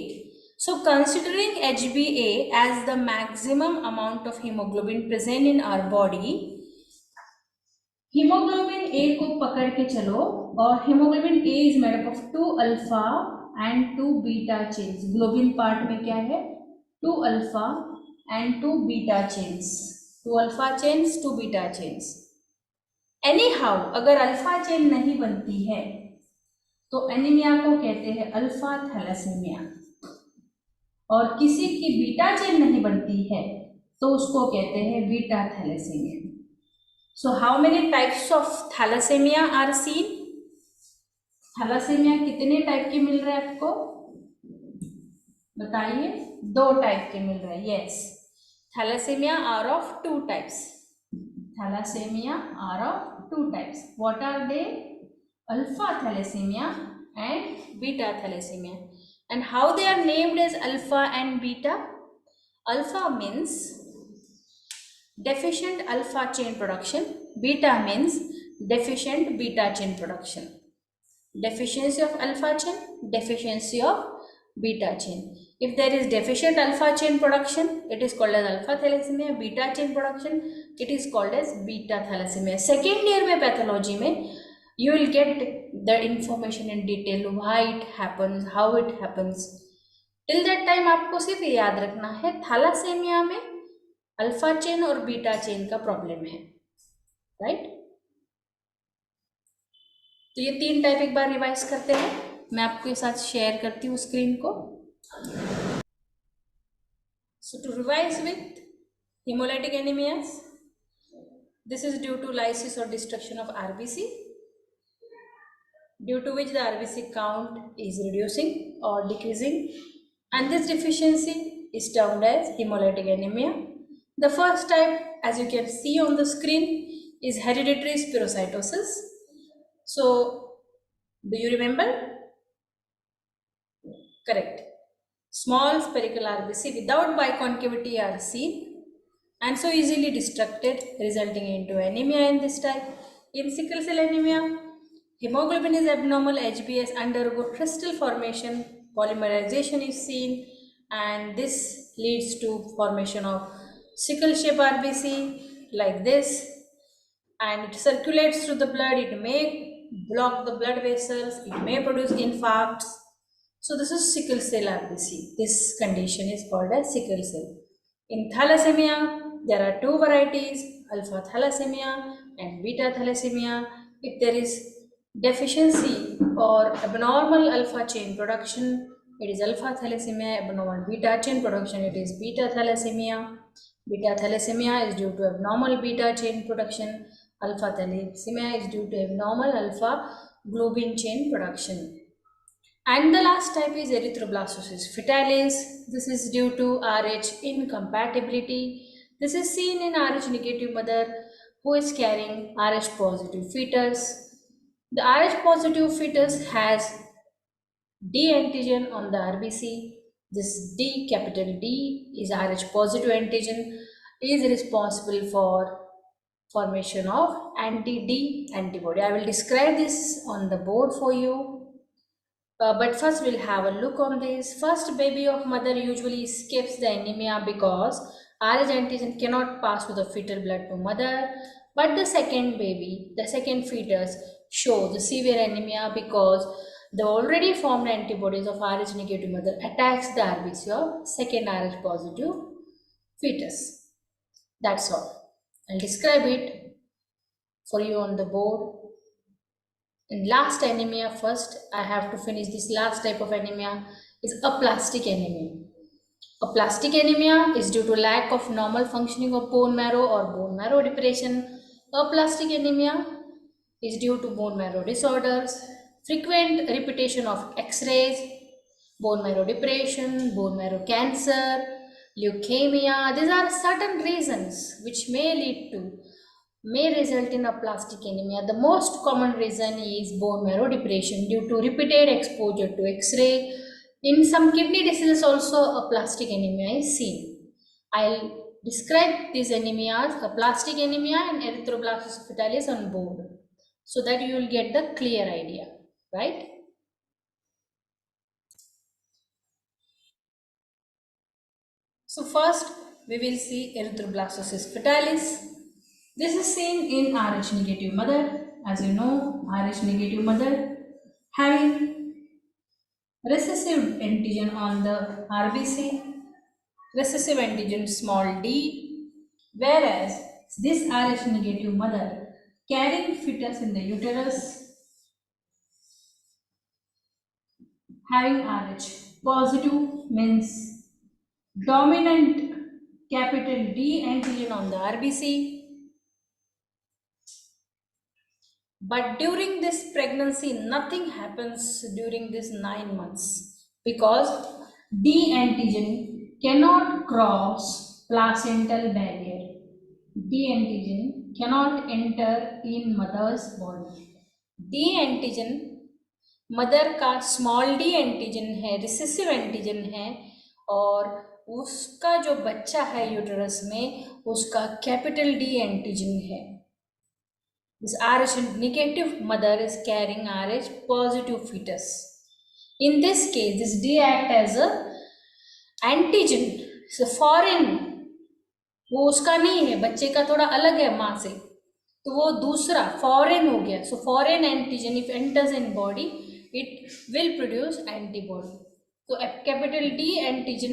So considering HbA as the maximum amount of hemoglobin present in our body, hemoglobin A को पकड़ के चलो, और hemoglobin A is made up of 2 alpha and 2 beta chains. Globin part में क्या है, 2 alpha and 2 beta chains. 2 alpha chains, 2 beta chains. Anyhow, अगर alpha chain नहीं बनती है तो एनीमिया को कहते हैं अल्फा थैलेसीमिया, और किसी की बीटा चेन नहीं बनती है तो उसको कहते हैं beta thalassaemia. So how many types of thalassaemia are seen? Thalassaemia कितने टाइप के मिल रहे हैं आपको बताइए? 2 टाइप के मिल रहे हैं. Yes, thalassaemia are of 2 types. Thalassaemia are of 2 types. What are they? Alpha thalassaemia and beta thalassemia. And how they are named as alpha and beta? Alpha means deficient alpha chain production, beta means deficient beta chain production. Deficiency of alpha chain, deficiency of beta chain. If there is deficient alpha chain production, it is called as alpha thalassemia. Beta chain production, it is called as beta thalassemia. Second year में pathology में you will get the information in detail, why it happens, how it happens. Till that time आपको सिर्फ याद रखना है थैलासेमिया में alpha chain और beta chain का प्रॉब्लम है, राइट? तो ये 3 टाइप एक बार रिवाइज करते हैं. मैं आपके साथ शेयर करती हूँ स्क्रीन को. So to revise with hemolytic anemias, this is due to lysis or destruction of RBC, due to which the RBC count is reducing or decreasing, and this deficiency is termed as hemolytic anemia. The first type, as you can see on the screen, is hereditary spherocytosis. So, do you remember? Correct. Small spherical RBC without biconcavity are seen and so easily destructed, resulting into anemia in this type. In sickle cell anemia, hemoglobin is abnormal, HbS undergo crystal formation, polymerization is seen, and this leads to formation of sickle shape RBC like this, and it circulates through the blood. It may block the blood vessels, it may produce infarcts. So this is sickle cell RBC. This condition is called as sickle cell. In thalassemia, there are 2 varieties, alpha thalassemia and beta thalassemia. If there is deficiency or abnormal alpha chain production, it is alpha thalassemia. Abnormal beta chain production, it is beta thalassemia. Beta thalassemia is due to abnormal beta chain production. Alpha thalassemia is due to abnormal alpha globin chain production. And the last type is erythroblastosis fetalis. This is due to Rh incompatibility. This is seen in Rh negative mother who is carrying Rh positive fetus. The Rh positive fetus has D antigen on the RBC. This D, capital D, is Rh positive antigen, is responsible for formation of anti-D antibody. I will describe this on the board for you. But first we'll have a look on this. First baby of mother usually escapes the anemia because Rh antigen cannot pass to the fetal blood to mother. But the second baby, the second fetus, shows the severe anemia because the already formed antibodies of Rh negative mother attacks the RBC of second Rh positive fetus. That's all. I'll describe it for you on the board. And last anemia first, I have to finish this last type of anemia is aplastic anemia. Aplastic anemia is due to lack of normal functioning of bone marrow or bone marrow depression. Aplastic anemia is due to bone marrow disorders, frequent repetition of X-rays, bone marrow depression, bone marrow cancer, leukemia. These are certain reasons which may result in aplastic anemia. The most common reason is bone marrow depression due to repeated exposure to X-ray. In some kidney diseases also aplastic anemia is seen. I'll describe these anemias, aplastic anemia and erythroblastosis fetalis on board, so that you will get the clear idea, right? So first we will see erythroblastosis fetalis. This is seen in Rh negative mother. As you know, Rh negative mother having recessive antigen on the RBC, recessive antigen small d, whereas this Rh negative mother carrying fetus in the uterus having Rh positive means dominant capital D antigen on the RBC. But during this pregnancy, nothing happens during this 9 months because D antigen cannot cross placental barrier. D antigen cannot enter in mother's body. D antigen mother का small D antigen है, recessive antigen है, और उसका जो बच्चा है uterus में उसका कैपिटल डी एंटीजन है. This Rh negative mother is carrying Rh positive fetus. In this case, this D act as a antigen. So foreign, वो उसका नहीं है, बच्चे का थोड़ा अलग है माँ से, तो वो दूसरा फॉरेन हो गया. So foreign antigen if enters in body it will produce antibody. तो कैपिटल डी एंटीजन,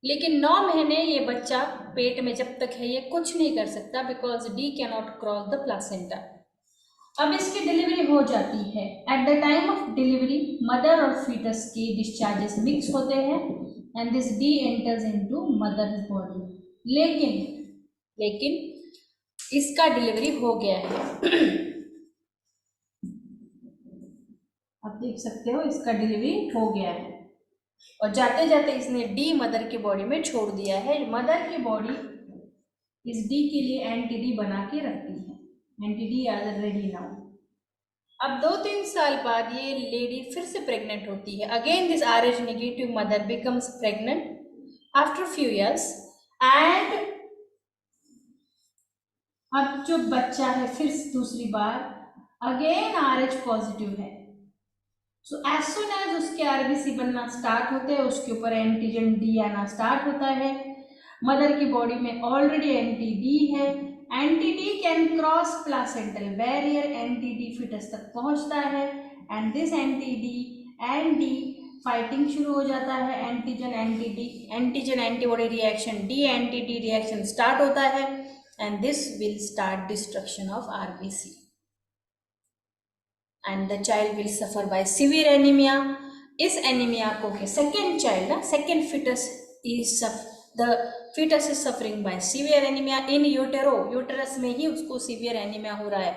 लेकिन 9 महीने ये बच्चा पेट में जब तक है ये कुछ नहीं कर सकता because D can not cross the placenta. अब इसकी डिलीवरी हो जाती है. At the time of delivery mother और फीटस के डिस्चार्जेस मिक्स होते हैं and this D enters into mother's body. लेकिन इसका डिलीवरी हो गया है. आप देख सकते हो इसका डिलीवरी हो गया है और जाते जाते इसने डी मदर की बॉडी में छोड़ दिया है. मदर की बॉडी इस डी के लिए एंटी डी बना के रखती है. Anti D R ready now. अब 2-3 साल बाद ये लेडी फिर से प्रेग्नेंट होती है. Again this Rh negative mother becomes pregnant after few years and अब जो बच्चा है फिर दूसरी बार अगेन Rh पॉजिटिव है. सो एज सुन एज उसके आरबीसी बनना स्टार्ट होते हैं उसके ऊपर एंटीजन डी आना स्टार्ट होता है. मदर की बॉडी में ऑलरेडी एंटी डी है. Anti D can cross placental barrier. Anti D foetus तक पहुंचता है and this anti D and D fighting शुरू हो जाता है. Antigen anti D, antigen antibody reaction, D anti D reaction start होता है and this will start destruction of RBC and the child will suffer by severe anemia. इस anaemia को के second child ना second foetus is the foetus is suffering by severe anaemia in utero. Uterus में ही उसको severe anaemia हो रहा है.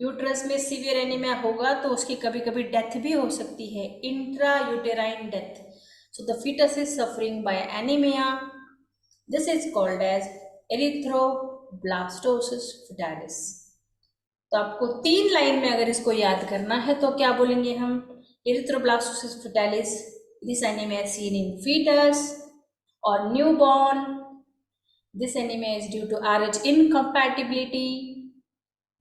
यूटरस में सीवियर एनीमिया होगा तो उसकी कभी कभी डेथ भी हो सकती है, intra uterine death. So the foetus is suffering by anaemia. This is called as erythroblastosis fetalis. तो आपको 3 लाइन में अगर इसको याद करना है तो क्या बोलेंगे हम? Erythroblastosis fetalis, this anaemia seen in fetus or newborn. This anemia is due to Rh incompatibility.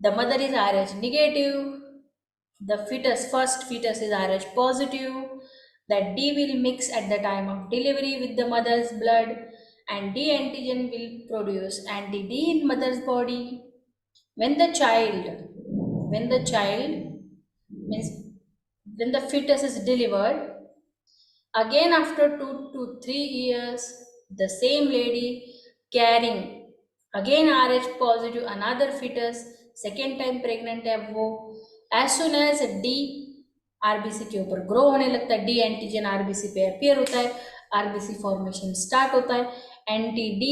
The mother is Rh negative. The first fetus is Rh positive. That D will mix at the time of delivery with the mother's blood and D antigen will produce anti-D in mother's body. When the child means when the fetus is delivered, again after 2 to 3 years, the same lady carrying again Rh positive another fetus, second time pregnant है वो, as soon as D RBC के ऊपर grow होने लगता है, D antigen RBC पे appear होता है, RBC फॉर्मेशन स्टार्ट होता है, anti D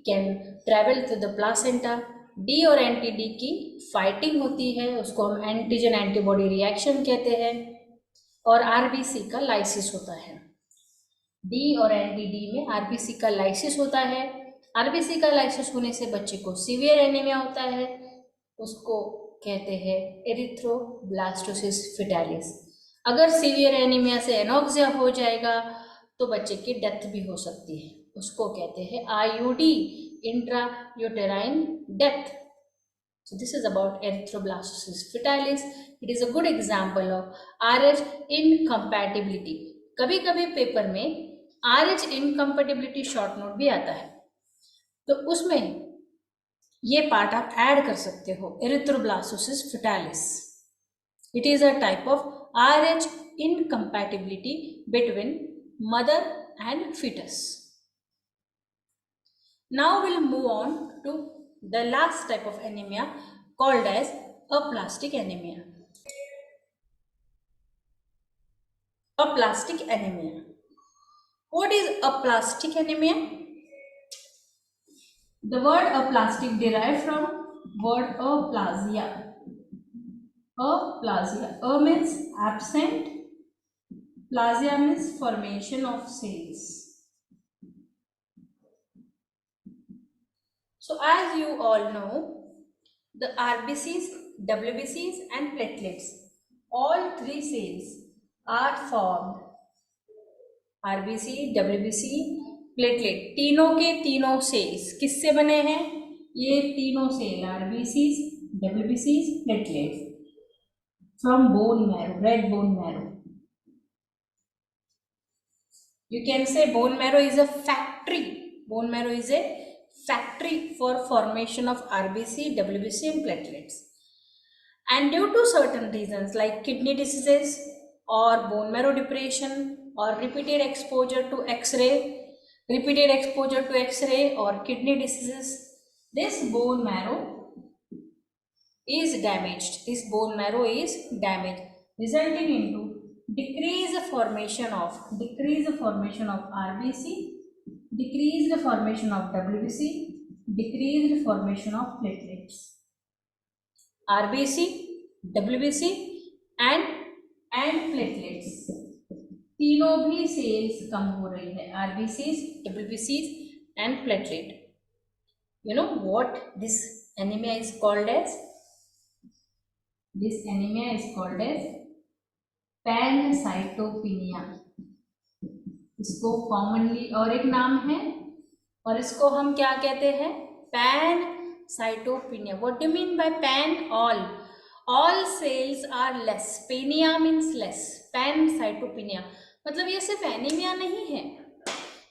can travel to the placenta. D और एंटी-डी की फाइटिंग होती है, उसको हम एंटीजन एंटीबॉडी रिएक्शन कहते हैं, और आरबीसी का लाइसिस होता है। डी और एंटी-डी में आरबीसी का लाइसिस होता है। आरबीसी का लाइसिस होने से बच्चे को सीवियर एनीमिया होता है, उसको कहते हैं एरिथ्रोब्लास्टोसिस फेटालिस। अगर सीवियर एनीमिया से एनोक्सिया हो जाएगा तो बच्चे की डेथ भी हो सकती है, उसको कहते हैं IUD, intra uterine death. So this is about erythroblastosis fetalis. It is a good example of RH incompatibility. कभी कभी पेपर में RH incompatibility शॉर्ट नोट भी आता है, तो उसमें ये पार्ट आप ऐड कर सकते हो, erythroblastosis fetalis. It is a type of RH incompatibility between mother and fetus. Now we'll move on to the last type of anemia called as aplastic anemia. Aplastic anemia. What is aplastic anemia? The word aplastic derived from word aplasia. Aplasia. A means absent. Plasia means formation of cells. So as you all know, the RBCs, WBCs and platelets, all three cells are formed. RBC, WBC, platelet, तीनों के तीनों cells किससे बने हैं? ये तीनों cell RBCs, WBCs, platelets from bone marrow, red bone marrow. You can say bone marrow is a factory. Bone marrow is a factory for formation of RBC, WBC and platelets. And due to certain reasons like kidney diseases or bone marrow depression or repeated exposure to X-ray or kidney diseases, this bone marrow is damaged. This bone marrow is damaged, resulting into decreased formation of RBC, decreased formation of WBC, decreased formation of platelets. RBC, WBC and platelets तीनों भी sales कम हो रही है. RBCs, WBCs and platelet. You know what this anemia is called as? This anemia is called as pancytopenia. इसको commonly और एक नाम है, और इसको हम क्या कहते हैं? Pancytopenia. What do mean by pan? All cells are less. Penia means less. Pancytopenia मतलब ये सिर्फ एनीमिया नहीं है,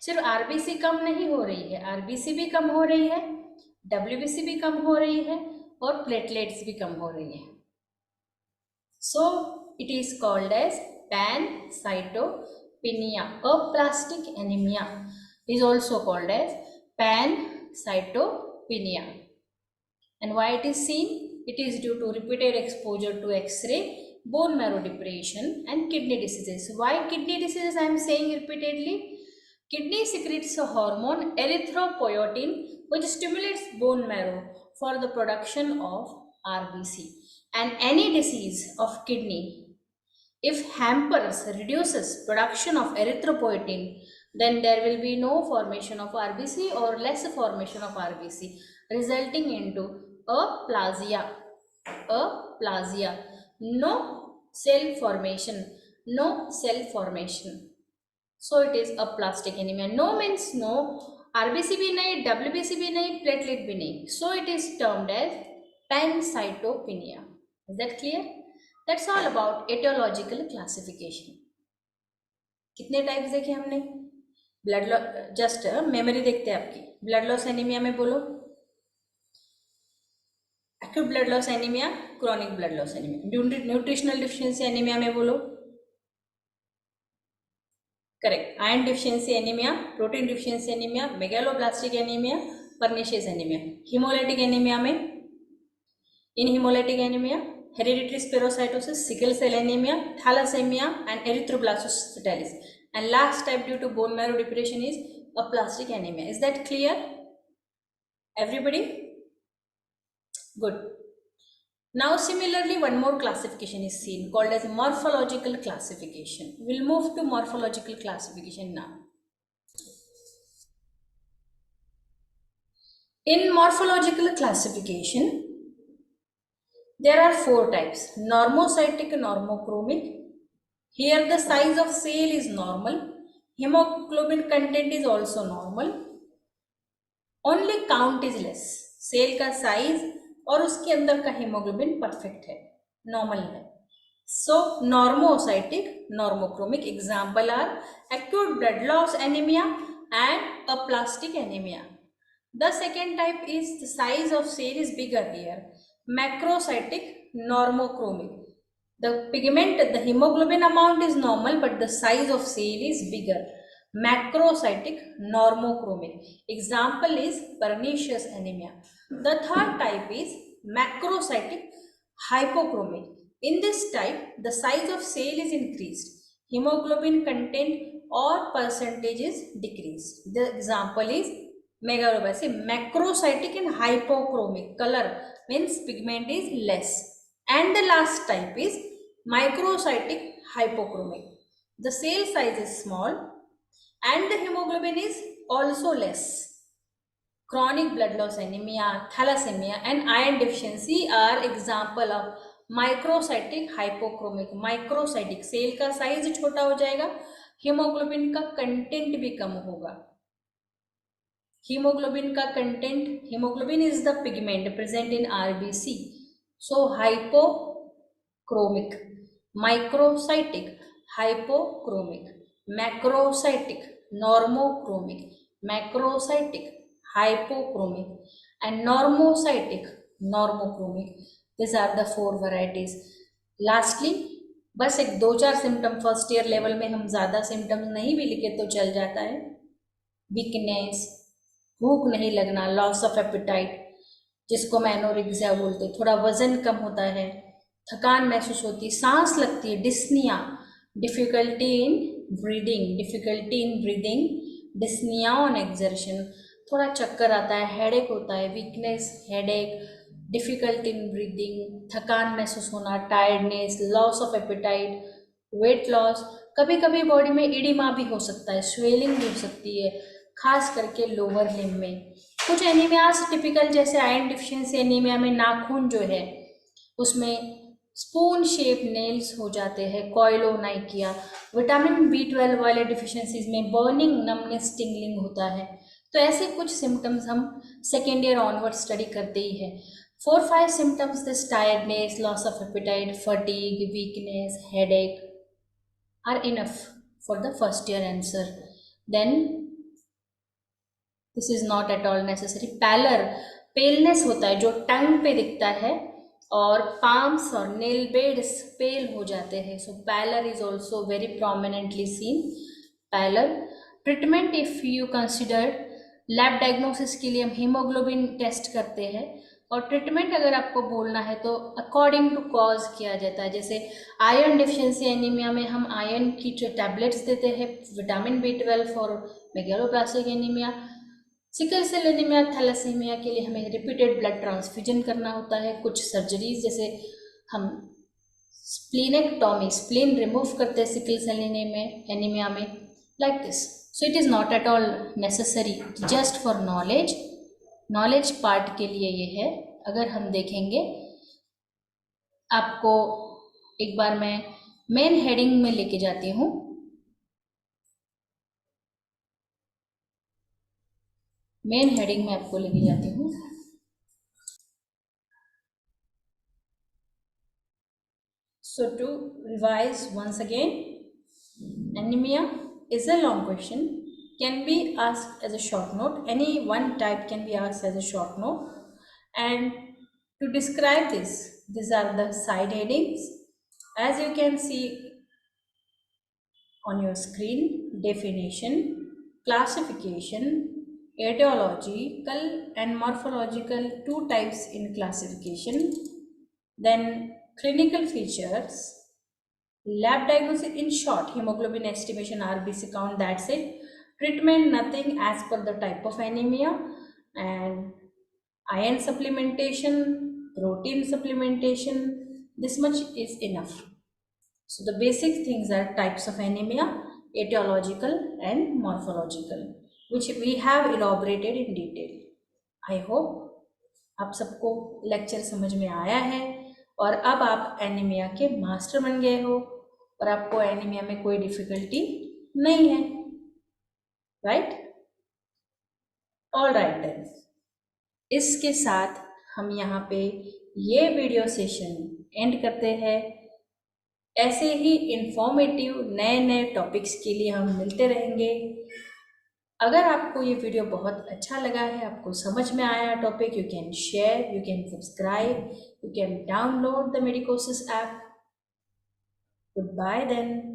सिर्फ आरबीसी कम नहीं हो रही है, आरबीसी भी कम हो रही है, डब्ल्यूबीसी भी कम हो रही है और प्लेटलेट्स भी कम हो रही है. So it is called as pancytopenia. Aplastic anemia is also called as pancytopenia. And why it is seen? It is due to repeated exposure to X-ray, bone marrow depression and kidney diseases. Why kidney diseases I am saying repeatedly? Kidney secretes a hormone erythropoietin which stimulates bone marrow for the production of RBC. And any disease of kidney, if hampers, reduces production of erythropoietin, then there will be no formation of RBC or less formation of RBC, resulting into aplasia. No cell formation. So it is aplastic anemia. No means no, RBC भी नहीं, WBC भी नहीं, platelet भी नहीं. So it is termed as pancytopenia. Is that clear? That's all about etiological classification. कितने types देखे हमने? Blood loss, just memory देखते हैं आपकी. ब्लड लॉस एनीमिया में बोलो, acute blood loss anaemia, chronic blood loss anaemia. Nutritional deficiency anaemia में बोलो, correct, iron deficiency anaemia, protein deficiency anaemia, megaloblastic anaemia, pernicious anaemia. Haemolytic anaemia में, in haemolytic anaemia, hereditary spherocytosis, sickle cell anemia, thalassemia and erythroblastosis fetalis. And last type due to bone marrow depression is aplastic anemia. Is that clear? Everybody? Good. Now similarly one more classification is seen called as morphological classification. We'll move to morphological classification now. In morphological classification, there are four types: normocytic, normochromic. Here the size of cell is normal. Hemoglobin content is also normal. Only count is less. Cell का size और उसके अंदर का haemoglobin perfect है, normal है. So normocytic, normochromic example are acute blood loss anemia and aplastic anemia. The second type is the size of cell is bigger here. Macrocytic, normochromic. The pigment, the hemoglobin amount is normal, but the size of cell is bigger. Macrocytic, normochromic. Example is pernicious anemia. The third type is macrocytic, hypochromic. In this type, the size of cell is increased. Hemoglobin content or percentage is decreased. The example is megaloblastic. Macrocytic and hypochromic. Color means pigment is less. And the last type is microcytic hypochromic. The cell size is small and the hemoglobin is also less. Chronic blood loss anemia, thalassemia and iron deficiency are example of microcytic hypochromic. Microcytic cell का size छोटा हो जाएगा, haemoglobin का content भी कम होगा. Haemoglobin का content, haemoglobin is the pigment present in RBC. So hypochromic, microcytic, hypochromic, macrocytic, normochromic, macrocytic, hypochromic and normocytic, normochromic. These are the four varieties. Lastly, बस एक दो चार सिम्टम फर्स्ट ईयर लेवल में हम ज़्यादा सिम्टम्स नहीं भी लिखे तो चल जाता है. वीकनेस, भूख नहीं लगना, लॉस ऑफ एपेटाइट जिसको मैनोरिक्सिया बोलते, थोड़ा वजन कम होता है, थकान महसूस होती, सांस लगती है, dyspnoea, difficulty in breathing, dyspnoea on exertion, थोड़ा चक्कर आता है, हेडेक होता है, weakness, headache, difficulty in breathing, थकान महसूस होना, tiredness, loss of appetite, weight loss, कभी कभी बॉडी में इडिमा भी हो सकता है, स्वेलिंग भी हो सकती है, खास करके लोअर लिम्ब में. कुछ एनीमियाज टिपिकल जैसे आयरन डिफिशिएंसी एनीमिया में नाखून जो है उसमें स्पून शेप नेल्स हो जाते हैं, कॉइलोनाइकिया. विटामिन B12 वाले डिफिशिएंसीज में बर्निंग, नमनेस, टिंगलिंग होता है. तो ऐसे कुछ सिम्टम्स हम सेकेंड ईयर ऑनवर्ड स्टडी करते ही है. 4-5 symptoms this tiredness, loss of appetite, fatigue, weakness, headache are enough for the first year answer. Then this is not at all necessary. Pallor, paleness होता है जो टंग पे दिखता है और पाम्स और नेल बेड्स पेल हो जाते हैं. So pallor is also very prominently seen. Pallor treatment if you considered, lab diagnosis के लिए हम हीमोग्लोबिन टेस्ट करते हैं और ट्रीटमेंट अगर आपको बोलना है तो अकॉर्डिंग टू कॉज किया जाता है. जैसे आयरन डिफिशिएंसी एनीमिया में हम आयरन की जो टैबलेट्स देते हैं, vitamin B12 for megaloblastic anaemia. Sickle cell anaemia, thalassaemia के लिए हमें रिपीटेड ब्लड ट्रांसफ्यूजन करना होता है. कुछ सर्जरीज जैसे हम स्प्लीनेक्टॉमी, स्प्लीन रिमूव करते हैं सिकल सेल एनीमिया में, like this. So it is not at all necessary, just for knowledge. Knowledge part के लिए ये है. अगर हम देखेंगे, आपको एक बार मैं मेन हेडिंग में लेके जाती हूँ. मेन हेडिंग में आपको लेके जाती हूँ. So to revise once again, anemia is a long question, can be asked as a short note. Any one type can be asked as a short note. And to describe this, these are the side headings. As you can see on your screen: definition, classification, etiological and morphological, two types in classification. Then clinical features, lab diagnosis, in short, hemoglobin estimation, RBC count, that's it. Treatment, nothing as per the type of anemia. And iron supplementation, protein supplementation, this much is enough. So the basic things are types of anemia, etiological and morphological, which we have elaborated in detail. I hope आप सबको lecture समझ में आया है और अब आप anaemia के मास्टर बन गए हो और आपको एनीमिया में कोई डिफिकल्टी नहीं है, राइट? ऑल राइट देन, इसके साथ हम यहाँ पे ये वीडियो सेशन एंड करते हैं। ऐसे ही इंफॉर्मेटिव नए नए टॉपिक्स के लिए हम मिलते रहेंगे। अगर आपको ये वीडियो बहुत अच्छा लगा है, आपको समझ में आया topic, you can share, you can subscribe, you can download the Medicosis app. Goodbye then.